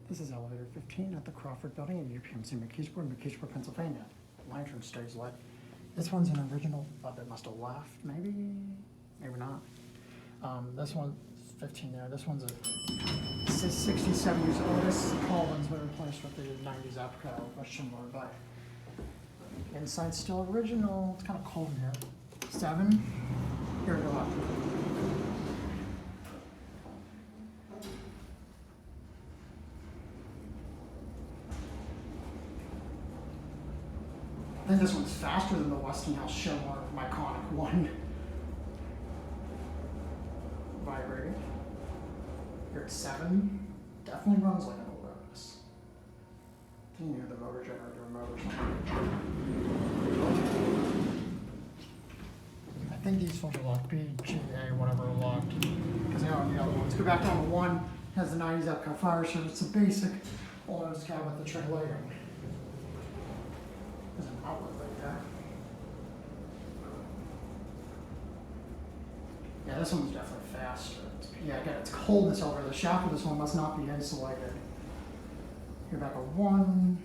This is elevator 15 at the Crawford Building in UPMC McKeesport, Pennsylvania. Lantern stays lit. This one's an original, but it must have left, maybe not. This one's 15 there. This one's a 67 use Otis. All ones were replaced with the 90s EPCO or Schindler, but inside's still original. It's kind of cold in here. 7. Here we go up. I think this one's faster than the Westinghouse Schindler Iconic one. Vibrating. Here at 7. Definitely runs like an old Otis. Can you hear the motor generator remote or something? I think these phones are locked. B, G, A, whatever are locked. Because they are on the other ones. Go back down to 1. Has the 90s EPCO fire service. It's a basic old Otis cab with the tray lighting. There's an outlet right there. Yeah, this one's definitely faster. Yeah, again, it's coldness over the shaft of this one must not be insulated. Here back at 1.